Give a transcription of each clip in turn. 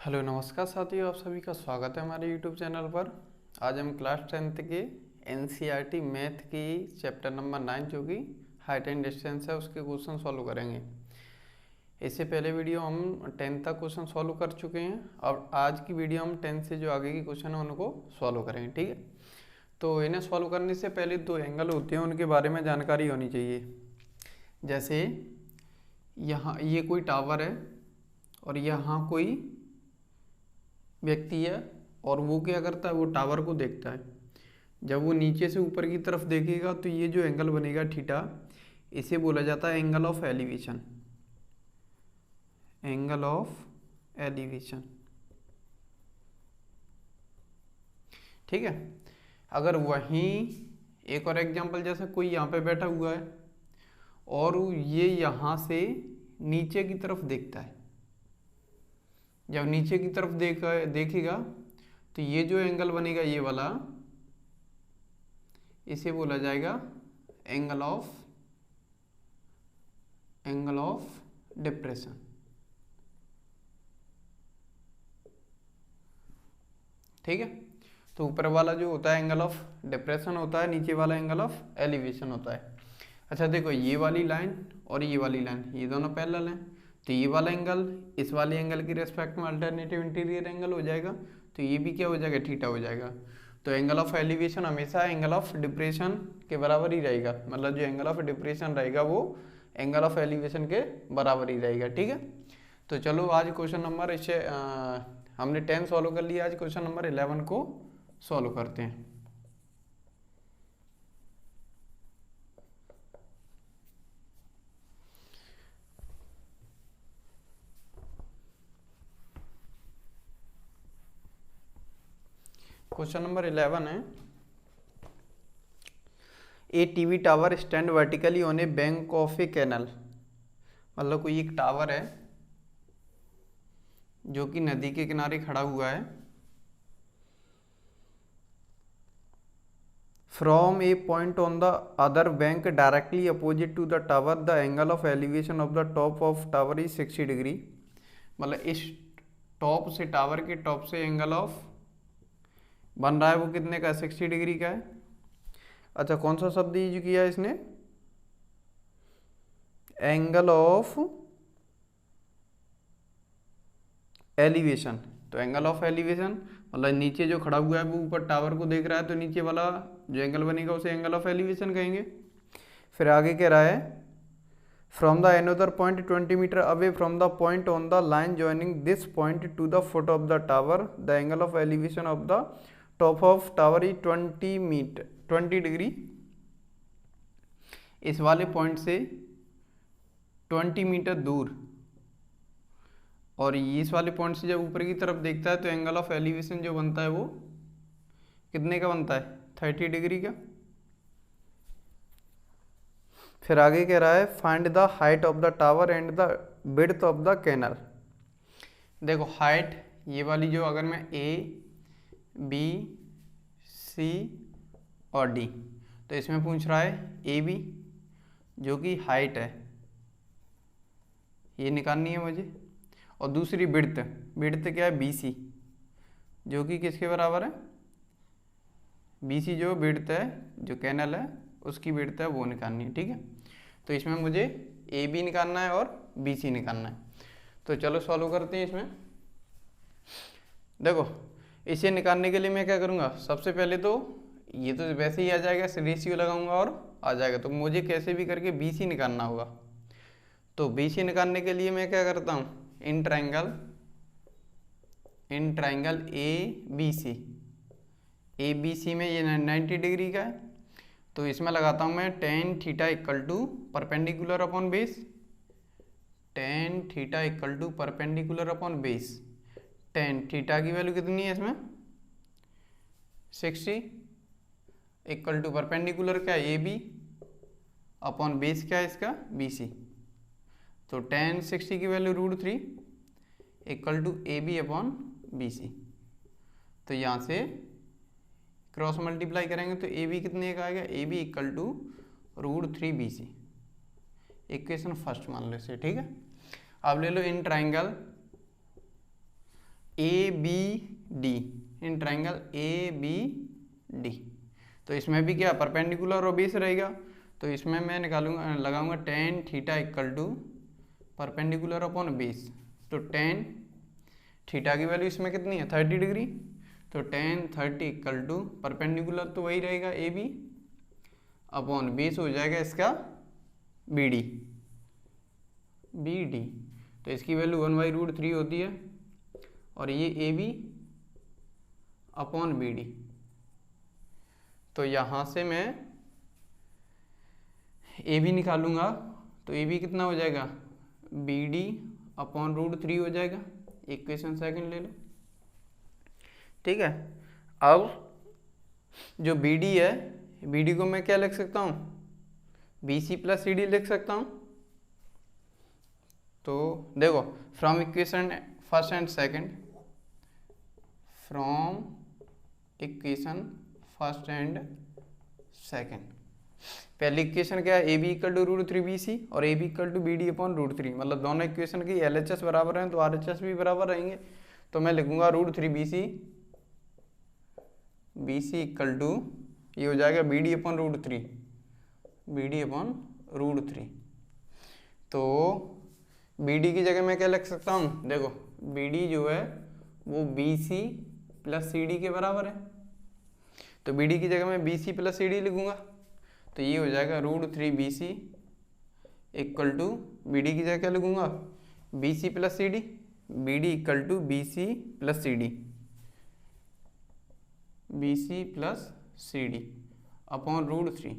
Hello नमस्कार साथियों, आप सभी का स्वागत है हमारे यूट्यूब चैनल पर। आज हम क्लास 10th के एनसीईआरटी मैथ की चैप्टर नंबर 9 जो कि हाइट एंड डिस्टेंस है उसके क्वेश्चन सॉल्व करेंगे। इससे पहले वीडियो हम 10th तक क्वेश्चन सॉल्व कर चुके हैं और आज की वीडियो हम 10th से जो आगे की क्वेश्चन है उनको सॉल्व करेंगे। ठीक है, तो इन्हें सॉल्व करने से पहले दो एंगल होते हैं उनके बारे में जानकारी होनी चाहिए। जैसे यहाँ ये कोई टावर है और यहाँ कोई व्यक्ति है और वो क्या करता है, वो टावर को देखता है। जब वो नीचे से ऊपर की तरफ देखेगा तो ये जो एंगल बनेगा थीटा, इसे बोला जाता है angle of elevation. Angle of elevation, ठीक है। अगर वहीं एक और एग्जांपल, जैसे कोई यहाँ पे बैठा हुआ है और ये यहाँ से नीचे की तरफ देखता है। जब नीचे की तरफ देखेगा तो ये जो एंगल बनेगा ये वाला, इसे बोला जाएगा एंगल ऑफ डिप्रेशन। ठीक है, तो ऊपर वाला जो होता है एंगल ऑफ डिप्रेशन होता है, नीचे वाला एंगल ऑफ एलिवेशन होता है। अच्छा देखो, ये वाली लाइन और ये वाली लाइन ये दोनों पैरेलल हैं, तो ये वाला एंगल इस वाले एंगल की रेस्पेक्ट में अल्टरनेटिव इंटीरियर एंगल हो जाएगा, तो ये भी क्या हो जाएगा, थीटा हो जाएगा। तो एंगल ऑफ एलिवेशन हमेशा एंगल ऑफ डिप्रेशन के बराबर ही रहेगा, मतलब जो एंगल ऑफ डिप्रेशन रहेगा वो एंगल ऑफ एलिवेशन के बराबर ही रहेगा। ठीक है, तो चलो आज क्वेश्चन नंबर इसे हमने 10 सॉल्व कर लिया, आज क्वेश्चन नंबर 11 को सॉल्व करते हैं। क्वेश्चन नंबर 11 है, a TV tower stand vertically on a bank of a canal. मतलब कोई एक टावर है जो कि नदी के किनारे खड़ा हुआ है। From a point on the other bank directly opposite to the tower the angle of elevation of the top of tower is 60 degree. मतलब इस टॉप से, टावर के टॉप से एंगल ऑफ बन रहा है वो कितने का, 60 डिग्री का है। अच्छा, कौन सा शब्द यूज किया है इसने, एंगल ऑफ एलिवेशन। तो एंगल ऑफ एलिवेशन मतलब नीचे जो खड़ा हुआ है वो ऊपर टावर को देख रहा है, तो नीचे वाला जो एंगल बनेगा उसे एंगल ऑफ एलिवेशन कहेंगे। फिर आगे कह रहा है, from the another point 20 metre away from the point on the line joining this point to the foot of the tower the angle of elevation of the top of tower is 20 degree. इस वाले point से 20 metre दूर और इस वाले point से जब ऊपर की तरफ देखता है तो एंगल ऑफ एलिवेशन जो बनता है वो कितने का बनता है, 30 डिग्री का। फिर आगे कह रहा है, find the height of the tower and the width of the canal. देखो हाइट ये वाली, जो अगर मैं ए बी सी और डी, तो इसमें पूछ रहा है ए बी जो कि हाइट है, ये निकालनी है मुझे। और दूसरी विड्थ, विड्थ क्या है, बी सी जो कि किसके बराबर है, बी सी जो विड्थ है, जो कैनल है उसकी विड्थ है वो निकालनी है। ठीक है, तो इसमें मुझे ए बी निकालना है और बी सी निकालना है। तो चलो सॉल्व करते हैं इसमें। देखो इसे निकालने के लिए मैं क्या करूँगा, सबसे पहले तो ये तो वैसे ही आ जाएगा, रेशियो लगाऊंगा और आ जाएगा। तो मुझे कैसे भी करके बी सी निकालना होगा। तो बी सी निकालने के लिए मैं क्या करता हूँ, इन ट्रायंगल ए बी सी में ये 90 डिग्री का है, तो इसमें लगाता हूँ मैं tan theta equal to perpendicular upon base. Tan theta equal to perpendicular upon base. Tan theta की वैल्यू कितनी है इसमें, 60 इक्वल टू परपेंडिकुलर क्या है, ए बी अपॉन बेस क्या है इसका, बी सी। तो टेन 60 की value √3 equal to A B upon B C. तो यहाँ से क्रॉस मल्टीप्लाई करेंगे तो ए बी कितने का आएगा, A B equal to √3 B C. Equation first मान लो इसे। ठीक है, अब ले लो in triangle A B D, in triangle A B D. तो इसमें भी क्या परपेंडिकुलर और बेस रहेगा, तो इसमें मैं निकालूंगा लगाऊंगा tan theta equal to perpendicular upon base. तो टेन थीटा की वैल्यू इसमें कितनी है 30 डिग्री, तो टेन 30 इक्वल टू परपेंडिकुलर तो वही रहेगा ए बी अपॉन बेस हो जाएगा इसका बी डी, बी डी। तो इसकी वैल्यू 1/√3 होती है और ये A B upon B D. तो यहाँ से मैं ए बी निकालूंगा, तो ए बी कितना हो जाएगा बी डी अपॉन √3 हो जाएगा। इक्वेशन सेकंड ले लो, ठीक है। अब जो बी डी है, बी डी को मैं क्या लिख सकता हूँ B C plus C D लिख सकता हूँ। तो देखो from equation first and second, from equation first and second, पहली इक्वेशन क्या है A B equal to √3 B C और A B equal to B D upon √3, मतलब दोनों इक्वेशन की एल एच एस बराबर हैं तो आर एच एस भी बराबर रहेंगे। तो मैं लिखूंगा √3 बी सी इक्वल टू ये हो जाएगा B D upon √3, B D upon √3। तो बी डी की जगह मैं क्या लिख सकता हूँ, देखो बी डी जो है वो B C plus C D के बराबर है, तो बी डी की जगह मैं B C plus C D लिखूंगा। तो ये हो जाएगा √3 B C equal to B D की जगह क्या लिखूंगा B C plus C D, B D equal to B C plus C D, B C plus C D upon √3।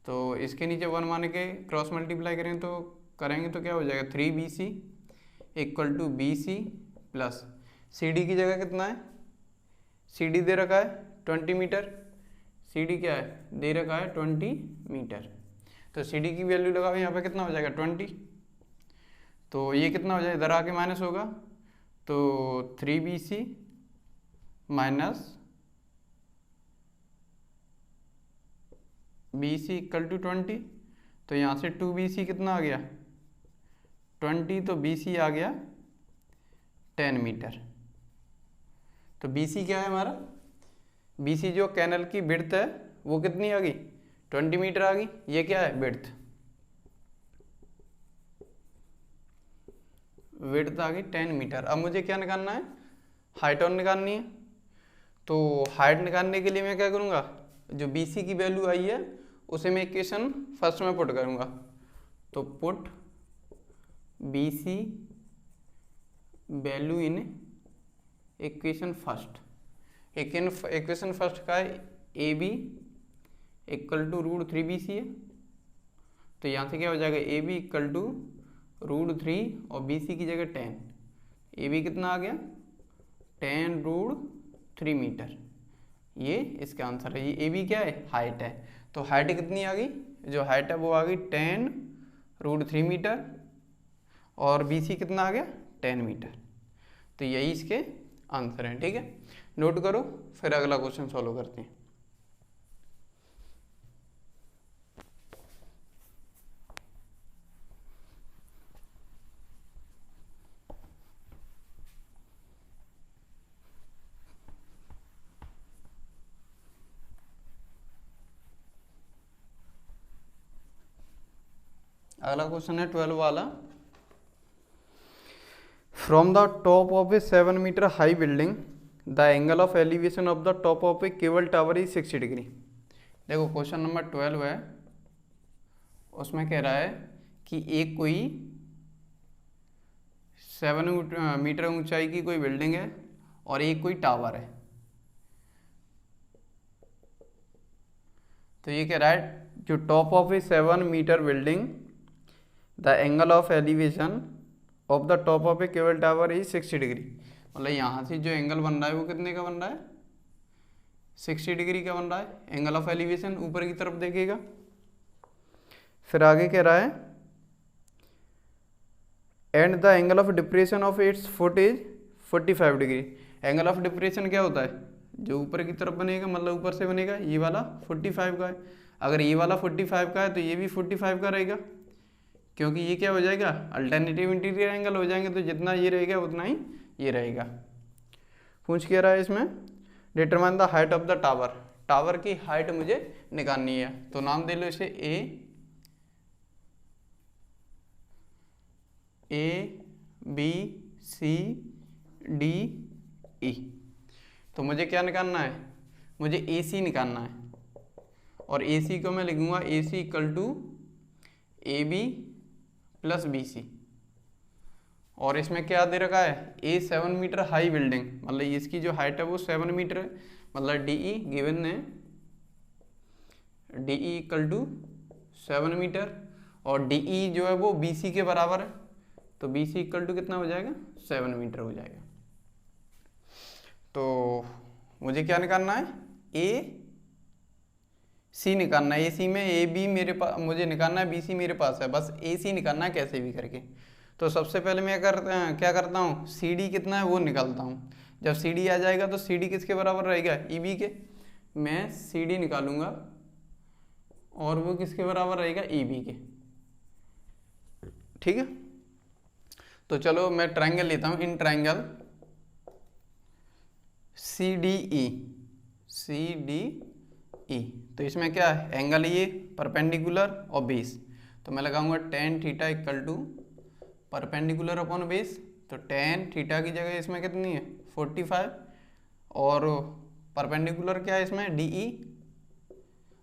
तो इसके नीचे 1 मान के क्रॉस मल्टीप्लाई करेंगे तो क्या हो जाएगा 3 B C equal to B C plus C D की जगह कितना है, सी डी दे रखा है 20 मीटर, सी डी क्या है दे रखा है 20 मीटर। तो सी डी की वैल्यू लगाओ यहाँ पे कितना हो जाएगा 20, तो ये कितना हो जाएगा इधर आके माइनस होगा, तो 3 B C minus B C equal to 20। तो यहाँ से 2 बी सी कितना आ गया 20, तो बी सी आ गया 10 मीटर। तो बी सी क्या है हमारा, बी सी जो कैनल की विड्थ है वो कितनी आ गई 20 मीटर आ गई। ये क्या है विड्थ, विड्थ आ गई 10 मीटर। अब मुझे क्या निकालना है हाइट और निकालनी है। तो हाइट निकालने के लिए मैं क्या करूँगा, जो बी सी की वैल्यू आई है उसे मैं इक्वेशन फर्स्ट में पुट करूँगा। तो put B C value in equation first, equation first का है A B equal to √3 B C है। तो यहाँ से क्या हो जाएगा ए बी इक्वल टू √3 और बी सी की जगह 10, ए बी कितना आ गया 10√3 मीटर। ये इसका आंसर है। ये ए बी क्या है हाइट है, तो हाइट कितनी आ गई, जो हाइट है वो आ गई 10√3 मीटर और बी सी कितना आ गया 10 मीटर। तो यही इसके आंसर हैं, ठीक है। नोट करो, फिर अगला क्वेश्चन सॉल्व करते हैं। अगला क्वेश्चन है 12 वाला। From the top of a 7 metre high building the angle of elevation of the top of a cable tower is 60 degree. देखो क्वेश्चन नंबर 12 है, उसमें कह रहा है कि एक कोई 7 मीटर ऊंचाई की कोई बिल्डिंग है और एक कोई टावर है। तो ये कह रहा है जो top of a 7 metre building the angle of elevation of the top of a cable tower is 60 degree. मतलब यहाँ से जो एंगल बन रहा है वो कितने का बन रहा है 60 डिग्री का बन रहा है। एंगल ऑफ एलिवेशन ऊपर की तरफ देखेगा। फिर आगे कह रहा है and the angle of depression of its foot is 45 degree. Angle of depression क्या होता है, जो ऊपर की तरफ बनेगा, मतलब ऊपर से बनेगा, ये वाला 45 का है। अगर ये वाला 45 का है तो ये भी 45 का रहेगा, क्योंकि ये क्या हो जाएगा अल्टरनेटिव इंटीरियर एंगल हो जाएंगे। तो जितना ये रहेगा उतना ही ये रहेगा, पूछ क्या रहा है इसमें, determine the height of the tower, tower की हाइट मुझे निकालनी है। तो नाम दे लो इसे ए बी सी डी ई। तो मुझे क्या निकालना है, मुझे ए सी निकालना है, और ए सी को मैं लिखूंगा A C equal to A B plus B C. और इसमें क्या दे रखा है, ए 7 मीटर हाई बिल्डिंग, मतलब इसकी जो हाइट है वो 7 मीटर है, मतलब डी ई गिवन है D E equal to 7 metre, और डी ई जो है वो बी सी के बराबर है, तो बी सी इक्वल टू कितना हो जाएगा, 7 मीटर हो जाएगा। तो मुझे क्या निकालना है, ए सी निकालना है। ए सी में ए बी मेरे पास मुझे निकालना है, बी सी मेरे पास है, बस ए सी निकालना है कैसे भी करके। तो सबसे पहले मैं क्या करता हूँ, सी डी कितना है वो निकालता हूँ। जब सी डी आ जाएगा तो सी डी किसके बराबर रहेगा, ई बी के। मैं सी डी निकालूंगा और वो किसके बराबर रहेगा, ई बी के। ठीक है, तो चलो मैं ट्रायंगल लेता हूँ, इन ट्रायंगल सी डी ई। तो इसमें क्या है, एंगल ये परपेंडिकुलर और बेस, तो मैं लगाऊंगा tan theta equal to perpendicular upon base. तो टेन थीटा की जगह इसमें कितनी है 45, और परपेंडिकुलर क्या है इसमें डी ई,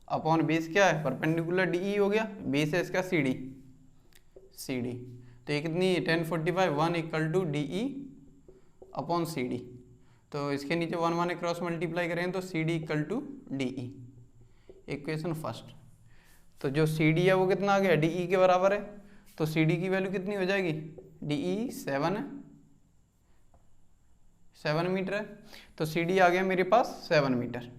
अपॉन बेस क्या है परपेंडिकुलर डी ई हो गया, बेस है इसका सी डी। तो ये कितनी 1045 1 equal to D E upon C D. तो इसके नीचे 1 1 क्रॉस मल्टीप्लाई करें तो C D equal to D E, equation first. तो जो सी डी है वो कितना आ गया, डी ई के बराबर है, तो सी डी की वैल्यू कितनी हो जाएगी, डी ई 7 है, 7 मीटर है, तो सी डी आ गया मेरे पास 7 मीटर।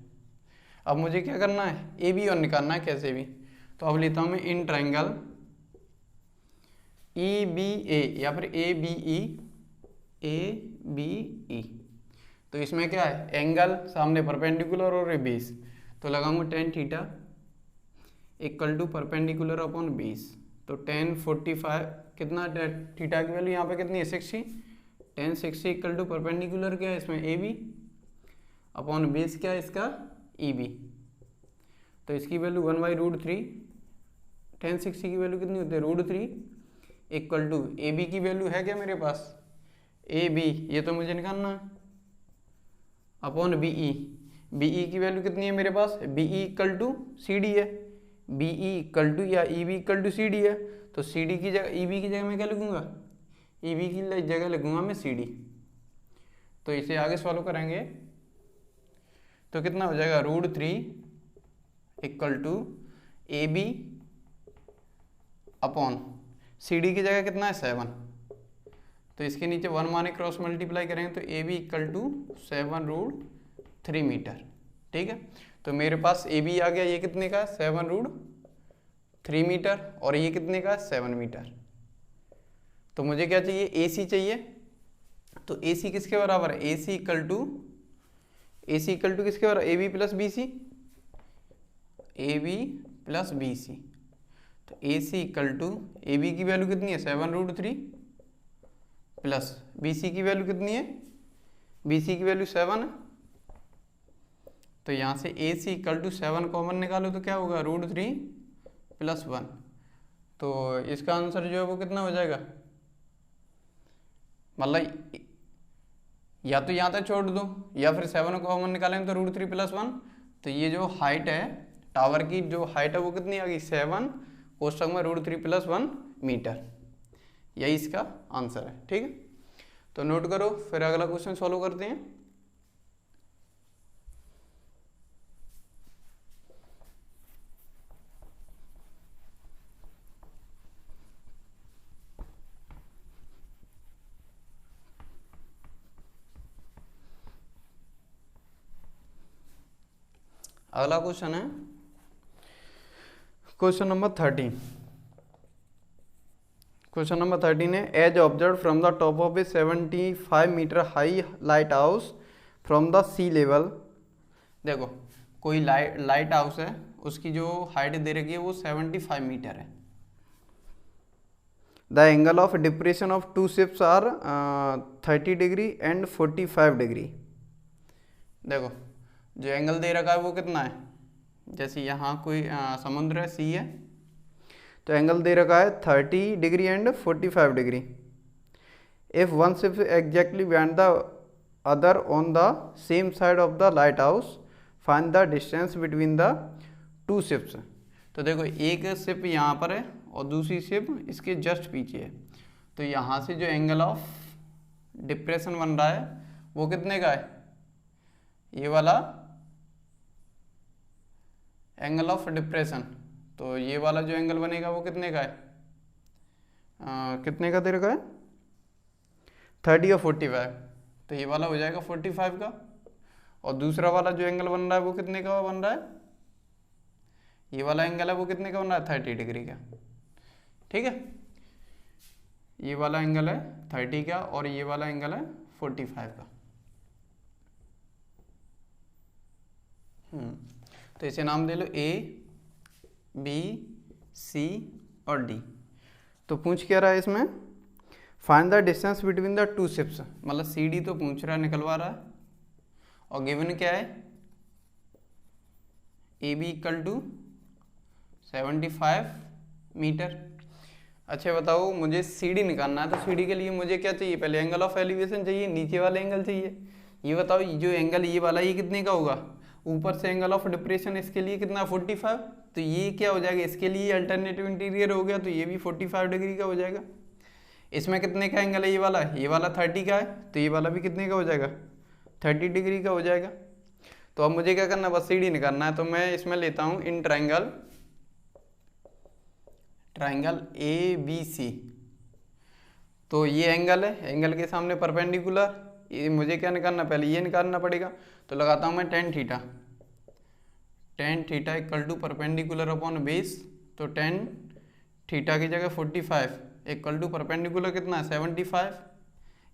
अब मुझे क्या करना है, ए बी और निकालना है कैसे भी। तो अब लेता हूँ मैं इन ट्रायंगल ई बी ए, या फिर ए बी ई। तो इसमें क्या है, एंगल सामने परपेंडिकुलर और बेस, तो लगाऊंगा tan theta equal to perpendicular upon base. तो 1045 कितना थीटा की वैल्यू यहाँ पे कितनी है 60, 1060 इक्वल टू परपेंडिकुलर क्या है इसमें ए बी अपॉन बेस क्या है इसका ई बी। तो इसकी वैल्यू 1/√3, 1060 की वैल्यू कितनी होती है √3 इक्वल टू ए बी की वैल्यू है क्या मेरे पास, ए बी ये तो मुझे निकालना है, अपॉन बी ई की वैल्यू कितनी है मेरे पास, B E equal to C D है, बी ई इक्वल टू या E B equal to C D है। तो सी डी की जगह ई बी की जगह मैं क्या लिखूंगा, ई बी की जगह लिखूंगा मैं सी डी। तो इसे आगे सॉल्व करेंगे तो कितना हो जाएगा √3 equal to A B upon C D की जगह कितना है 7, तो इसके नीचे 1 माने क्रॉस मल्टीप्लाई करेंगे तो A B equal to 7√3 metre. ठीक है, तो मेरे पास ए बी आ गया, ये कितने का है 7√3 मीटर, और ये कितने का है 7 मीटर। तो मुझे क्या चाहिए, ए सी चाहिए। तो ए सी किसके बराबर है, ए सी इक्वल टू किसके बराबर, A B plus B C, A B plus B C. तो A C equal to A B की वैल्यू कितनी है 7√3 प्लस बी सी की वैल्यू कितनी है, बी सी की वैल्यू 7 है। तो यहाँ से ए सी इक्वल टू 7 कॉमन निकालो तो क्या होगा √3 प्लस 1। तो इसका आंसर जो है वो कितना हो जाएगा, मतलब या तो यहाँ तक छोड़ दो या फिर 7 कॉमन निकालेंगे तो √3 प्लस 1। तो ये जो हाइट है टावर की, जो हाइट है वो कितनी आ गई 7 कोष्टक में √3 प्लस 1 मीटर। यही इसका आंसर है। ठीक है, तो नोट करो, फिर अगला क्वेश्चन सॉल्व करते हैं। अगला क्वेश्चन है क्वेश्चन नंबर 13। क्वेश्चन नंबर 13 है, as observe from the top of a 75 metre high light house from the sea level. देखो कोई लाइट हाउस है, उसकी जो हाइट दे रखी है वो 75 मीटर है। The angle of depression of two ships are 30 degree and 45 degree. देखो जो एंगल दे रखा है वो कितना है, जैसे यहाँ कोई समुद्र है, सी है, तो एंगल दे रखा है 30 degree and 45 degree. If one ship exactly behind the other on the same side of the light house, find the distance between the two ships. तो देखो एक शिप यहाँ पर है और दूसरी शिप इसके जस्ट पीछे है, तो यहाँ से जो एंगल ऑफ डिप्रेशन बन रहा है वो कितने का है, ये वाला एंगल ऑफ डिप्रेशन। तो ये वाला जो एंगल बनेगा वो कितने का है, कितने का दे रखा है 30 और 45, तो ये वाला हो जाएगा 45 का। और दूसरा वाला जो एंगल बन रहा है वो कितने का बन रहा है, ये वाला एंगल है वो कितने का बन रहा है 30 डिग्री का। ठीक है, ये वाला एंगल है 30 का और ये वाला एंगल है 45 का। तो इसे नाम दे लो ए, बी, सी और डी। तो पूछ क्या रहा है इसमें, find the distance between the two ships, मतलब सी डी तो पूछ रहा है, निकलवा रहा है, और गिवन क्या है A B equal to 75 metre. अच्छा बताओ मुझे सी डी निकालना है, तो सी डी के लिए मुझे क्या चाहिए, पहले एंगल ऑफ एलिवेशन चाहिए, नीचे वाला एंगल चाहिए। ये बताओ जो एंगल ये वाला ये कितने का होगा, ऊपर से एंगल ऑफ डिप्रेशन इसके लिए कितना 45, तो ये क्या हो जाएगा, इसके लिए अल्टरनेटिव इंटीरियर हो गया, तो ये भी 45 डिग्री का हो जाएगा। इसमें कितने का एंगल है, ये वाला 30 का है, तो ये वाला भी कितने का हो जाएगा 30 डिग्री का हो जाएगा। तो अब मुझे क्या करना है, बस सी डी निकालना है। तो मैं इसमें लेता हूँ इन ट्राइंगल ए बी सी। तो ये एंगल है, एंगल के सामने परपेंडिकुलर, ये मुझे क्या निकालना, पहले ये निकालना पड़ेगा। तो लगाता हूँ मैं tan theta equal to perpendicular upon base, तो टेन थीटा की जगह 45 इक्वल टू परपेंडिकुलर कितना है 75,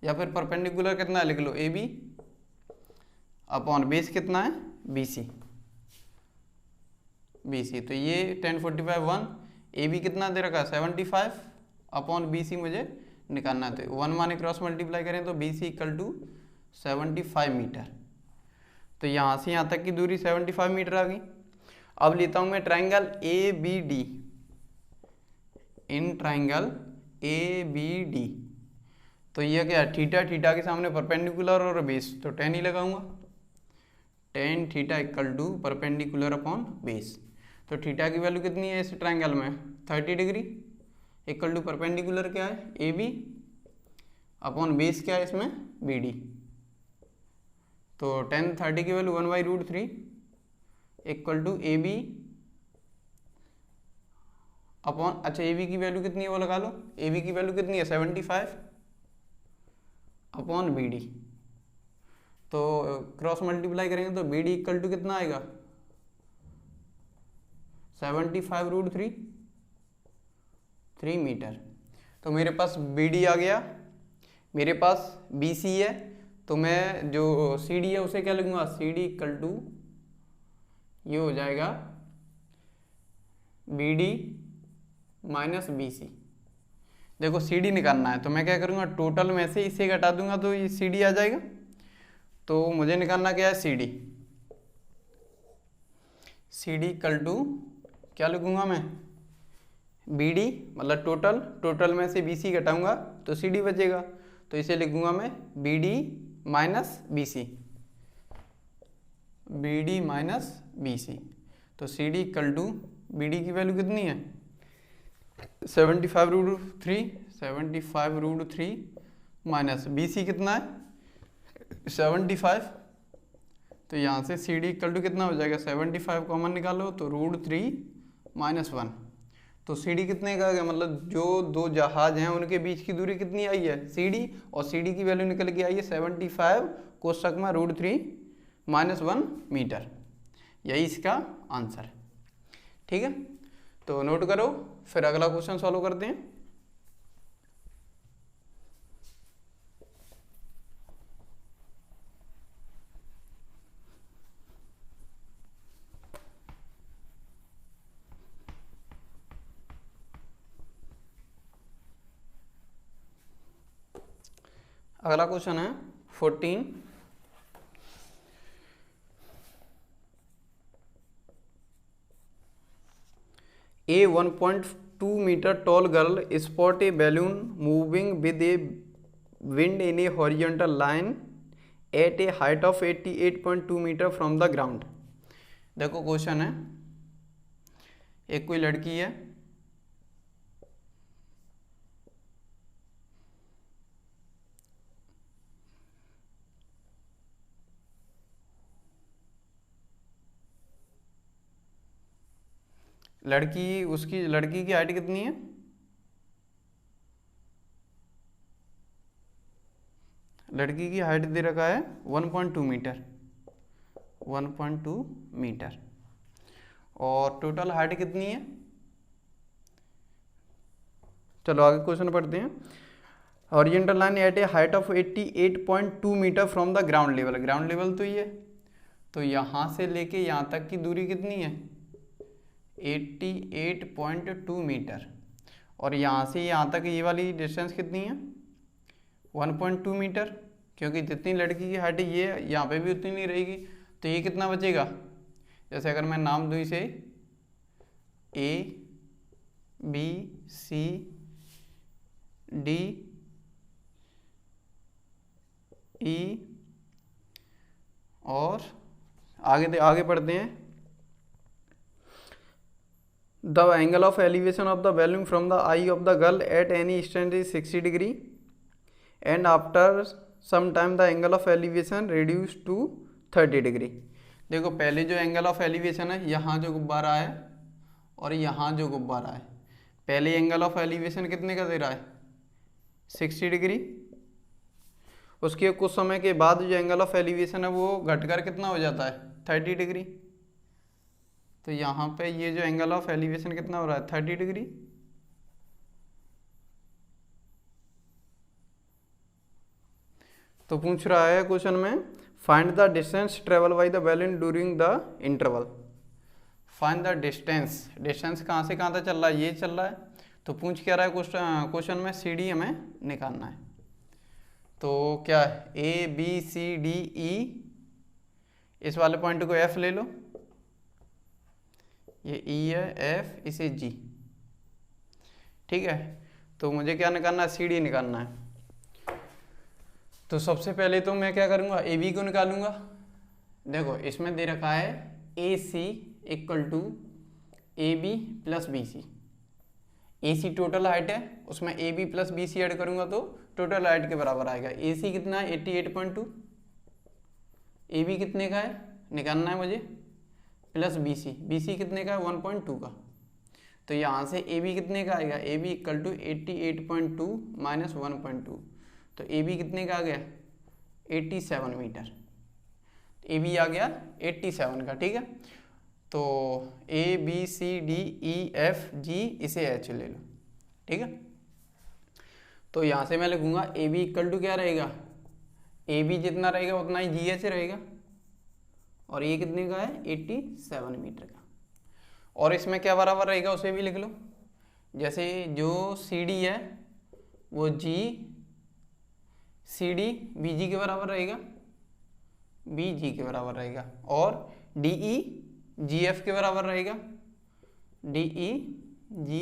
या फिर परपेंडिकुलर कितना है लिख लो ए बी अपॉन बेस कितना है बी सी। तो ये 10 45 1, ए बी कितना दे रखा है 75 अपॉन बी सी मुझे निकालना है। तो 1 माने क्रॉस मल्टीप्लाई करें तो B C equal to 75 metre. तो यहाँ से यहाँ तक की दूरी 75 मीटर आ गई। अब लेता हूँ मैं triangle A B D, in triangle A B D. तो ये क्या है, थीटा के सामने परपेंडिकुलर और बेस, तो 10 ही लगाऊंगा, tan theta equal to perpendicular upon base. तो थीटा की वैल्यू कितनी है इस ट्राइंगल में 30 डिग्री, इक्वल टू परपेंडिकुलर क्या है ए बी अपॉन बेस क्या है इसमें बी डी। तो 10 30 की value 1/√3 equal to A B upon, अच्छा ए बी की वैल्यू कितनी है वो लगा लो, ए बी की वैल्यू कितनी है 75 अपॉन बी डी। तो क्रॉस मल्टीप्लाई करेंगे तो बी डी इक्वल टू कितना आएगा 75√3 मीटर। तो मेरे पास बी डी आ गया, मेरे पास बी सी है, तो मैं जो सी डी है उसे क्या लिखूंगा, सी डी इक्वल टू ये हो जाएगा B D minus B C. देखो सी डी निकालना है तो मैं क्या करूँगा, टोटल में से इसे घटा दूंगा तो ये सी डी आ जाएगा। तो मुझे निकालना क्या है C D, C D equal to क्या लिखूंगा मैं बी डी, मतलब टोटल में से बी सी घटाऊंगा तो सी डी बचेगा, तो इसे लिखूंगा मैं B D minus B C, B D minus B C. तो C D equal to B D की वैल्यू कितनी है 75√3 माइनस बी सी कितना है 75। तो यहाँ से सी डी इक्वल टू कितना हो जाएगा 75 कॉमन निकालो तो √3 माइनस 1। तो सी डी कितने का आ गया, मतलब जो दो जहाज हैं उनके बीच की दूरी कितनी आई है सी डी, और सी डी की वैल्यू निकल के आई है 75 कोष्टक में √3 माइनस 1 मीटर। यही इसका आंसर है। ठीक है, तो नोट करो, फिर अगला क्वेश्चन सॉल्व करते हैं। अगला क्वेश्चन है 14, a 1.2 metre tall girl spot a balloon moving with a wind in a horizontal line at a height of 88.2 metre from the ground. देखो क्वेश्चन है, एक कोई लड़की है, लड़की की हाइट कितनी है? लड़की की हाइट दे रखा है 1.2 मीटर, 1.2 मीटर, और टोटल हाइट कितनी है? चलो आगे क्वेश्चन पढ़ते हैं। Horizontal line at a height of 88.2 metre from the ground level. Ground level तो ये, तो यहाँ से लेके यहाँ तक की दूरी कितनी है? 88.2 मीटर, और यहाँ से यहाँ तक ये वाली डिस्टेंस कितनी है? 1.2 मीटर, क्योंकि जितनी लड़की की हाइट ये यहाँ पे भी उतनी नहीं रहेगी, तो ये कितना बचेगा? जैसे अगर मैं नाम दूँ इसे A B C D E, और आगे पढ़ते हैं। The angle of elevation of the balloon from the eye of the girl at any instant is 60 degree and after some time the angle of elevation reduce to 30 degree. देखो पहले जो angle of elevation है, यहाँ जो गुब्बारा है और यहाँ जो गुब्बारा है, पहले एंगल ऑफ एलिवेशन कितने का दे रहा है? 60 डिग्री। उसके कुछ समय के बाद जो एंगल ऑफ एलिवेशन है वो घटकर कितना हो जाता है? 30 डिग्री। तो यहाँ पे ये जो एंगल ऑफ एलिवेशन कितना हो रहा है? 30 डिग्री। तो पूछ रहा है क्वेश्चन में, find the distance travel by the balloon during the interval. Find the distance, distance कहाँ से कहाँ तक चल रहा है? ये चल रहा है। तो पूछ क्या रहा है क्वेश्चन में? सी डी हमें निकालना है। तो क्या है? ए बी सी डी ई, इस वाले पॉइंट को एफ ले लो, ये ई है, एफ, इसे जी, ठीक है। तो मुझे क्या निकालना है? सी डी निकालना है। तो सबसे पहले तो मैं क्या करूँगा? ए बी को निकालूंगा। देखो इसमें दे रखा है A C equal to A B plus B C. A C total height है, उसमें A B plus B C add करूँगा तो टोटल हाइट के बराबर आएगा। ए सी कितना है? 88.2। ए बी कितने का है निकालना है मुझे, प्लस बी सी कितने का है? 1.2 का। तो यहाँ से ए बी कितने का आएगा? A B equal to 88.2 minus 1.2, तो ए बी कितने का आ गया? 87 मीटर। ए बी आ गया 87 का, ठीक है। तो A B C D E F G, इसे एच ले लो, ठीक है। तो यहाँ से मैं लिखूंगा ए बी इक्वल टू क्या रहेगा? ए बी जितना रहेगा उतना ही जी एच रहेगा, और ये कितने का है? 87 मीटर का। और इसमें क्या बराबर रहेगा उसे भी लिख लो। जैसे जो सी डी है वो जी सी डी बी जी के बराबर रहेगा, बी जी के बराबर रहेगा, और डी ई जी एफ के बराबर रहेगा, डी ई जी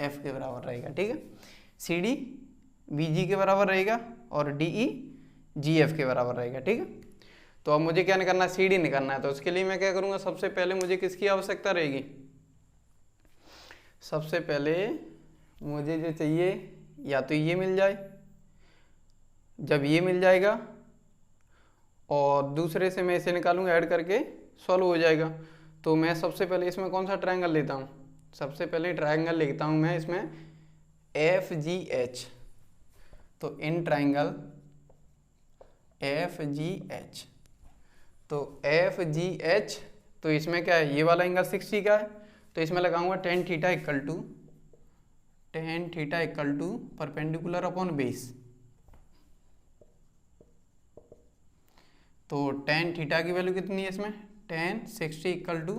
एफ के बराबर रहेगा, ठीक है। सी डी बी जी के बराबर रहेगा और डी ई जी एफ के बराबर रहेगा, ठीक है। तो अब मुझे क्या निकालना है? सी डी निकालना है। तो उसके लिए मैं क्या करूँगा? सबसे पहले मुझे किसकी आवश्यकता रहेगी? सबसे पहले मुझे जो चाहिए या तो ये मिल जाए, जब ये मिल जाएगा और दूसरे से मैं इसे निकालूंगा, ऐड करके सॉल्व हो जाएगा। तो मैं सबसे पहले इसमें कौन सा ट्रायंगल लेता हूँ? सबसे पहले ट्रायंगल लेता हूँ मैं इसमें एफ जी एच। तो in triangle F G H, तो एफ जी एच, तो इसमें क्या है? ये वाला एंगल 60 का है, तो इसमें लगाऊंगा tan theta equal to perpendicular upon base. तो टेन थीटा की वैल्यू कितनी है इसमें? टेन 60 इक्वल टू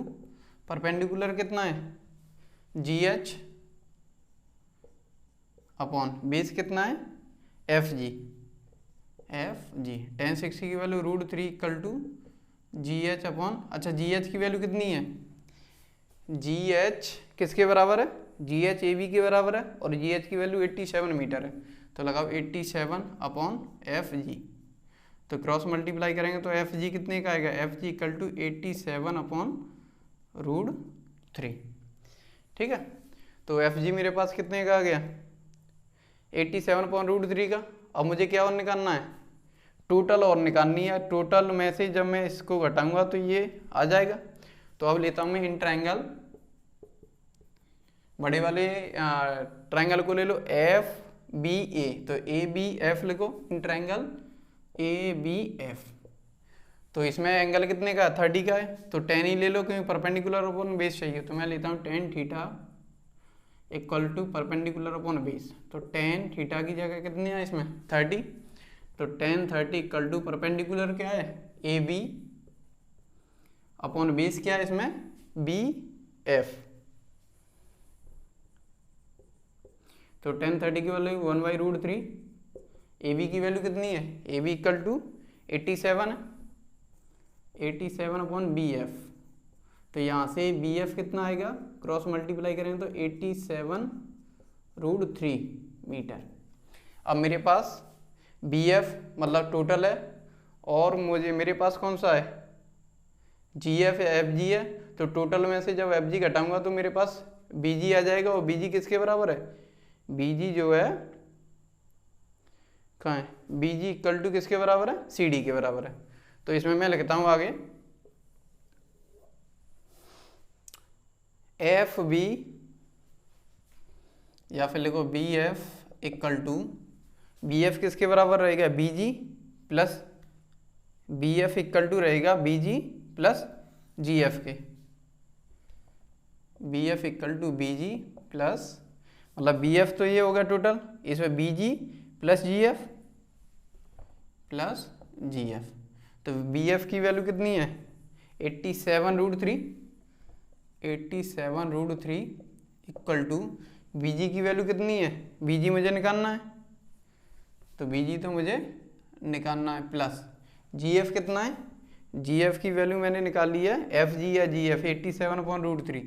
परपेंडिकुलर कितना है? जी एच अपॉन बेस कितना है? एफ जी टेन 60 की value √3 equal to G H upon, अच्छा जी एच की वैल्यू कितनी है? जी एच किसके बराबर है, जी एच ए बी के बराबर है और जी एच की वैल्यू 87 मीटर है, तो लगाओ 87 अपॉन एफ जी। तो क्रॉस मल्टीप्लाई करेंगे तो एफ जी कितने का आएगा, F G equal to 87 upon √3। ठीक है, तो एफ जी मेरे पास कितने का आ गया, 87 अपॉन √3 का। अब मुझे क्या और निकालना है, टोटल और निकालनी है। टोटल में से जब मैं इसको घटाऊंगा तो ये आ जाएगा। तो अब लेता हूं मैं इन ट्रायंगल, बड़े वाले ट्रायंगल को ले लो एफ बी ए, तो ए बी एफ लिखो in triangle A B F. तो इसमें एंगल कितने का है, 30 का है, तो 10 ही ले लो क्योंकि परपेंडिकुलर अपॉन बेस चाहिए। तो मैं लेता हूँ tan theta equal to perpendicular upon base. तो tan थीटा की जगह कितनी है इसमें 30, तो tan 30 इक्वल टू परपेंडिकुलर क्या है ए बी अपॉन बेस क्या है इसमें बी एफ। तो tan 30 की वैल्यू 1/√3, ए बी की वैल्यू कितनी है, ए बी इक्वल टू 87 है, 87 अपॉन बी एफ। तो यहाँ से बी एफ कितना आएगा, क्रॉस मल्टीप्लाई करेंगे तो 87√3 मीटर। अब मेरे पास बी एफ मतलब टोटल है और मुझे मेरे पास कौन सा है जी एफ एफ जी है, तो टोटल में से जब एफ जी घटाऊंगा तो मेरे पास बी जी आ जाएगा। और बी जी किसके बराबर है, बी जी जो है कहाँ है, बी जी इक्वल टू किसके बराबर है, सी डी के बराबर है। तो इसमें मैं लिखता हूं आगे एफ बी या फिर लिखो B F equal to, B F किसके बराबर रहेगा B G plus, B F equal to रहेगा B G plus G F के, B F equal to B G plus मतलब बी एफ तो ये होगा टोटल, इसमें B G plus G F plus G F. तो बी एफ की value कितनी है 87√3, 87√3 इक्वल टू बी जी की वैल्यू कितनी है, बी जी मुझे निकालना है, तो बी जी तो मुझे निकालना है प्लस जी एफ कितना है, जी एफ की वैल्यू मैंने निकाली है एफ जी या जी एफ 87/√3,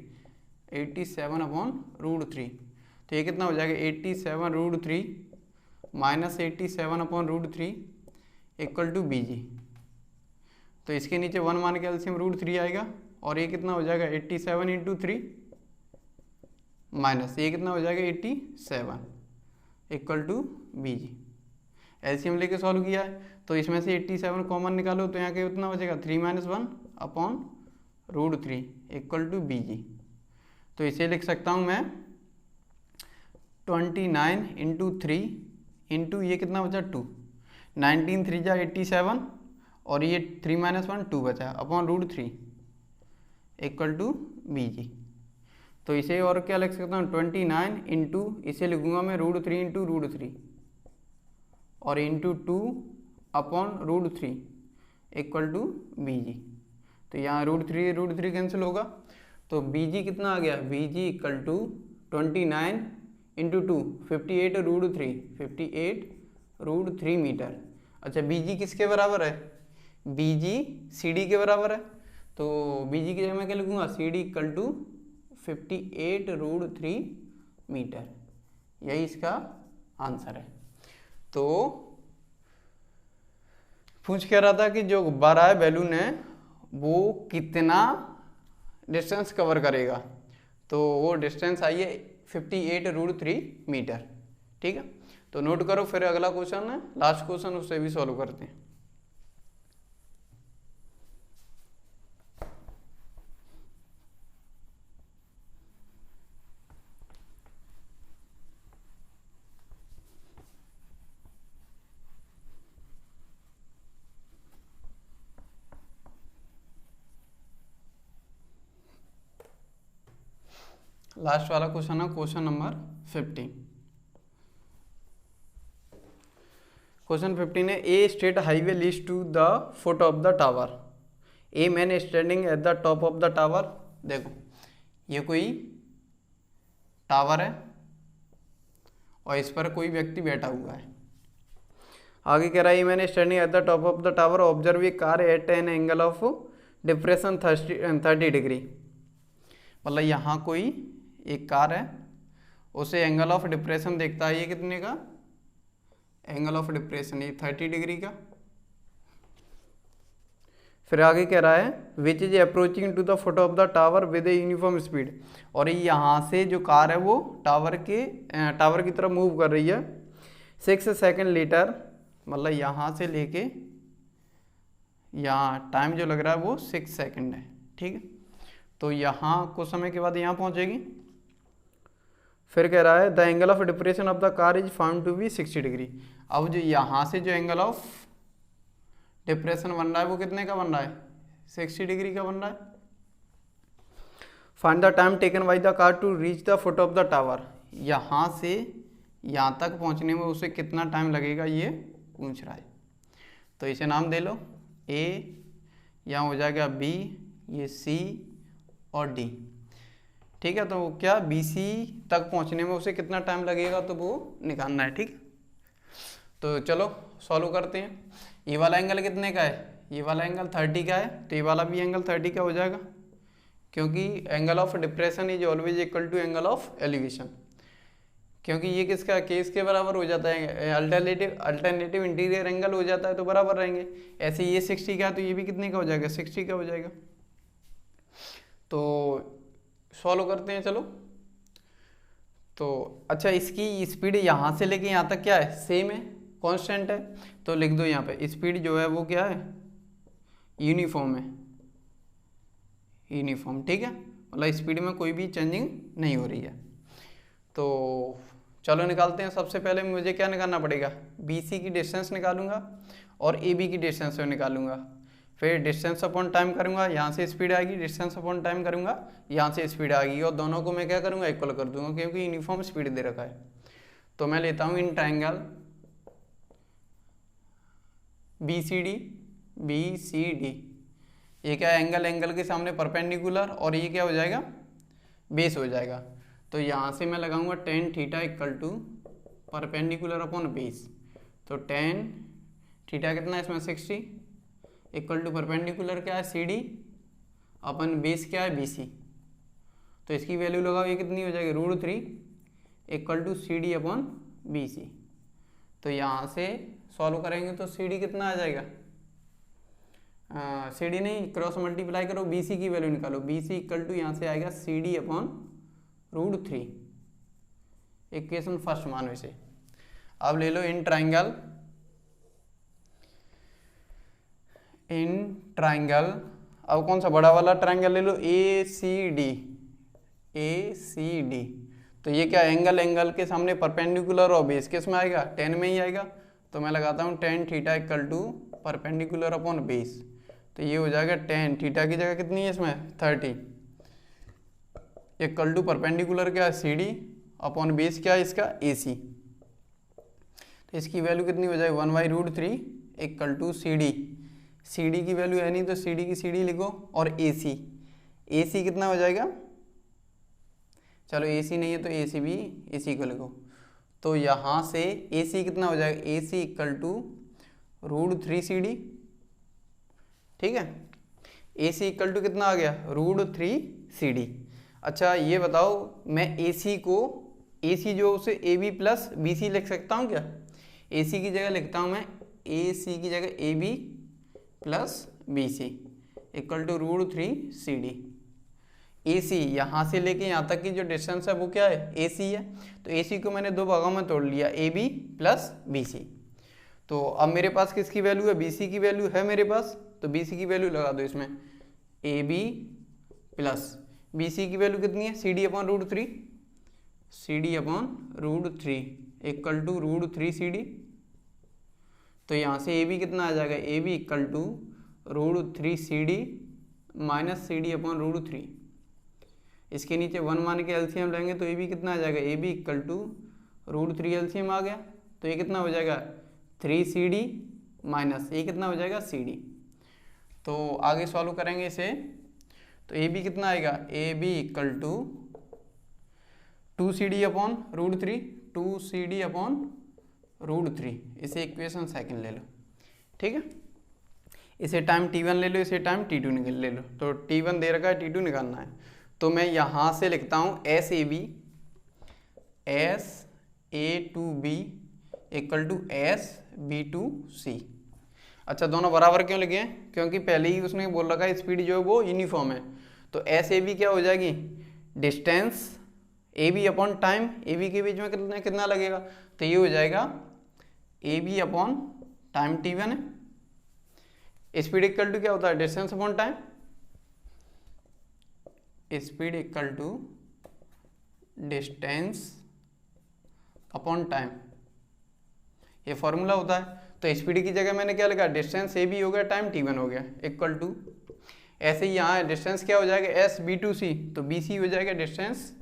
87/√3। तो ये कितना हो जाएगा 87√3 minus 87/√3 equal to B G. तो इसके नीचे 1 मान के एलसीएम √3 आएगा और ये कितना हो जाएगा 87 इंटू 3 माइनस ये कितना हो जाएगा 87 equal to B G. LCM लेके सॉल्व किया है तो इसमें से 87 कॉमन निकालो तो यहाँ के कितना बचेगा 3 - 1 upon √3 equal to B G. तो इसे लिख सकता हूँ मैं 29 इंटू 3 इंटू ये कितना बचा 2, 19 3 जा 87 और ये 3 - 1 2 बचा upon √3 equal to B G. तो इसे और क्या लिख सकता हूँ 29 इंटू इसे लिखूंगा मैं √3 इंटू √3 और into 2 upon √3 equal to B G. तो यहाँ √3 कैंसिल होगा तो बी जी कितना आ गया B G equal to 29 into 2 58√3 metre. अच्छा बी जी किसके बराबर है, बी जी सी डी के बराबर है, तो बी जी की जगह मैं क्या लिखूंगा C D equal to 58√3 metre. यही इसका आंसर है। तो पूछ क्या रहा था कि जो गुब्बारा है बैलून है वो कितना डिस्टेंस कवर करेगा, तो वो डिस्टेंस आई है 58√3 मीटर। ठीक है, तो नोट करो। फिर अगला क्वेश्चन है लास्ट क्वेश्चन, उससे भी सॉल्व करते हैं। लास्ट वाला क्वेश्चन है क्वेश्चन नंबर 15। क्वेश्चन 15 है a straight highway leads to the foot of the tower, a man standing at the top of the tower. देखो ये कोई टावर है और इस पर कोई व्यक्ति बैठा हुआ है। आगे कह रहा है मैंने standing at the top of the tower observe a car eight an angle of depression 30 degree. मतलब यहाँ कोई एक कार है, उसे एंगल ऑफ डिप्रेशन देखता है, ये कितने का एंगल ऑफ डिप्रेशन, ये 30 डिग्री का। फिर आगे कह रहा है which is approaching to the foot of the tower with a uniform speed, और यहाँ से जो कार है वो टावर की तरफ मूव कर रही है 6 सेकेंड लेटर, मतलब यहाँ से लेके यहाँ टाइम जो लग रहा है वो 6 सेकेंड है, ठीक है। तो यहाँ कुछ समय के बाद यहाँ पहुँचेगी। फिर कह रहा है the angle of depression of the car is found to be 60 degree. अब जो यहाँ से जो एंगल ऑफ डिप्रेशन बन रहा है वो कितने का बन रहा है, 60 डिग्री का बन रहा है। Find the time taken by the car to reach the foot of the tower, यहाँ से यहाँ तक पहुँचने में उसे कितना टाइम लगेगा ये पूछ रहा है। तो इसे नाम दे लो ए, यहाँ हो जाएगा बी, ये सी और डी, ठीक है। तो क्या बी सी तक पहुँचने में उसे कितना टाइम लगेगा तो वो निकालना है, ठीक। तो चलो सॉल्व करते हैं। ये वाला एंगल कितने का है, ये वाला एंगल 30 का है, तो ये वाला भी एंगल 30 का हो जाएगा, क्योंकि angle of depression is always equal to angle of elevation, क्योंकि ये किसका केस के बराबर हो जाता है, अल्टरनेटिव इंटीरियर एंगल हो जाता है तो बराबर रहेंगे। ऐसे ये 60 का है तो ये भी कितने का हो जाएगा, 60 का हो जाएगा। तो सॉल्व करते हैं चलो। तो अच्छा, इसकी स्पीड यहाँ से लेके यहाँ तक क्या है, सेम है, कांस्टेंट है, तो लिख दो यहाँ पे स्पीड जो है वो क्या है, यूनिफॉर्म है, यूनिफॉर्म, ठीक है। मतलब स्पीड में कोई भी चेंजिंग नहीं हो रही है। तो चलो निकालते हैं। सबसे पहले मुझे क्या निकालना पड़ेगा, BC की डिस्टेंस निकालूंगा और AB की डिस्टेंस निकालूंगा, फिर डिस्टेंस अपॉन टाइम करूंगा, यहाँ से स्पीड आएगी, डिस्टेंस अपॉन टाइम करूंगा, यहाँ से स्पीड आएगी, और दोनों को मैं क्या करूंगा, इक्वल कर दूंगा, क्योंकि यूनिफॉर्म स्पीड दे रखा है। तो मैं लेता हूँ इन ट्रायंगल BCD, ये क्या है, एंगल के सामने परपेंडिकुलर, और ये क्या हो जाएगा, बेस हो जाएगा। तो यहाँ से मैं लगाऊंगा tan theta equal to perpendicular upon base, तो tan थीटा कितना है इसमें 60 इक्वल टू परपेंडिकुलर क्या है CD अपन बेस क्या है BC, तो इसकी वैल्यू लगाओ, ये कितनी हो जाएगी √3 equal to CD upon BC। तो यहाँ से सॉल्व करेंगे तो CD कितना आ जाएगा, CD नहीं, क्रॉस मल्टीप्लाई करो, BC की वैल्यू निकालो, BC इक्वल टू यहाँ से आएगा CD अपॉन √3, इक्वेशन फर्स्ट मान वैसे। अब ले लो इन ट्राइंगल अब कौन सा बड़ा वाला ट्राइंगल ले लो, ACD। तो ये क्या एंगल के सामने परपेंडिकुलर और बेस किस में आएगा, tan में ही आएगा। तो मैं लगाता हूँ tan theta equal to perpendicular upon base, तो ये हो जाएगा tan थीटा की जगह कितनी है इसमें 30 इक्वल टू परपेंडिकुलर क्या है CD अपॉन बेस क्या है इसका AC। तो इसकी वैल्यू कितनी हो जाएगी 1/√3 इक्वल टू CD की वैल्यू है नहीं तो CD की CD लिखो, और AC कितना हो जाएगा, चलो AC नहीं है तो AC को लिखो। तो यहाँ से AC कितना हो जाएगा, AC इक्वल टू √3 CD, ठीक है। AC इक्वल टू कितना आ गया, √3 CD। अच्छा ये बताओ, मैं AC जो उसे AB प्लस BC लिख सकता हूँ क्या, AC की जगह लिखता हूँ मैं AC की जगह AB plus BC equal to √3 CD। AC यहाँ से लेके यहाँ तक की जो डिस्टेंस है वो क्या है, AC है, तो AC को मैंने दो भागों में तोड़ लिया, AB प्लस BC। तो अब मेरे पास किसकी वैल्यू है, BC की वैल्यू है मेरे पास, तो BC की वैल्यू लगा दो इसमें, AB प्लस BC की वैल्यू कितनी है, CD upon √3 equal to √3 CD। तो यहाँ से AB कितना आ जाएगा, AB equal to √3 CD minus CD upon √3, इसके नीचे 1 मान के एलसीएम लेंगे तो AB कितना आ जाएगा, AB इक्वल टू √3 एलसीएम आ गया, तो ये कितना हो जाएगा 3 CD माइनस ये कितना हो जाएगा CD। तो आगे सॉल्व करेंगे इसे, तो AB कितना आएगा, AB equal to 2 CD upon √3, इसे इक्वेशन सेकंड ले लो, ठीक है। इसे टाइम T1 ले लो, इसे टाइम T2 ले लो। तो T1 दे रखा है, T2 निकालना है, तो मैं यहाँ से लिखता हूँ SAB SA2B equal to SB2C। अच्छा, दोनों बराबर क्यों लिखे हैं? क्योंकि पहले ही उसने बोल रखा है स्पीड जो है वो यूनिफॉर्म है। तो SAB क्या हो जाएगी? Distance AB upon time, AB के बीच में कितना लगेगा, तो ये हो जाएगा AB अपॉन टाइम T1 है। स्पीड इक्वल टू क्या होता है? Distance upon time. Speed equal to distance upon time, ये फॉर्मूला होता है। तो स्पीड की जगह मैंने क्या लिखा? डिस्टेंस AB हो गया, टाइम T1 हो गया, इक्वल टू ऐसे ही यहाँ डिस्टेंस क्या हो जाएगा? SB2C, तो BC हो जाएगा डिस्टेंस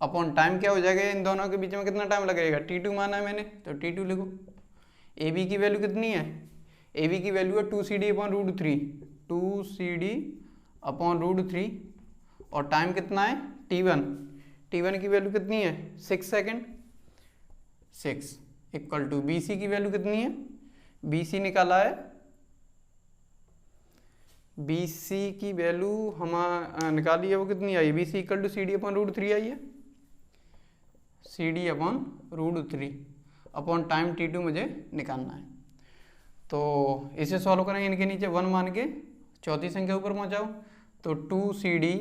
अपॉन टाइम क्या हो जाएगा? इन दोनों के बीच में कितना टाइम लगेगा? T2 माना है मैंने, तो T2 लिखो। AB की वैल्यू कितनी है? AB की वैल्यू है 2CD upon root 3, 2CD upon root 3, और टाइम कितना है? T1। T1 की वैल्यू कितनी है? 6 सेकेंड, 6 इक्वल टू BC की वैल्यू कितनी है? BC निकाला है, BC की वैल्यू हम निकाली है, वो कितनी आई? BC equal to CD upon root 3 आई है, CD upon root 3 upon time T2 मुझे निकालना है। तो इसे सॉल्व करेंगे, इनके नीचे 1 मान के चौथी संख्या ऊपर पहुंचाओ, तो 2CD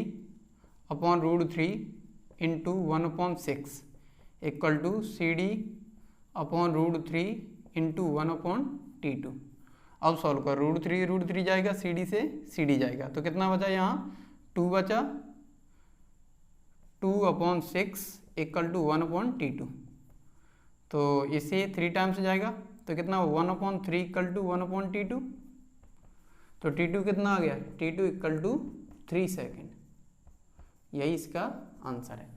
upon root 3 into 1/6 equal to CD upon root 3 into 1/T2। अब सॉल्व कर, रूट थ्री जाएगा, CD से CD जाएगा, तो कितना बचा यहाँ? 2 बचा, 2/6 इक्वल टू 1/T2। तो इसे 3 टाइम्स जाएगा, तो कितना? 1/3 इक्वल टू 1/T2। तो T2 कितना आ गया? T2 equal to 3 second. यही इसका आंसर है।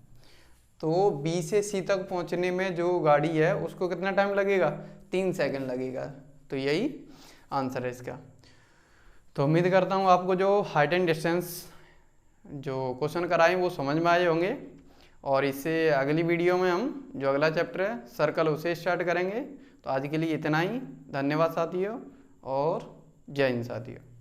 तो B से C तक पहुंचने में जो गाड़ी है उसको कितना टाइम लगेगा? 3 सेकेंड लगेगा। तो यही आंसर है इसका। तो उम्मीद करता हूँ आपको जो हाइट एंड डिस्टेंस जो क्वेश्चन कराए वो समझ में आए होंगे, और इससे अगली वीडियो में हम जो अगला चैप्टर है सर्कल उसे स्टार्ट करेंगे। तो आज के लिए इतना ही। धन्यवाद साथियों, और जय हिंद साथियों।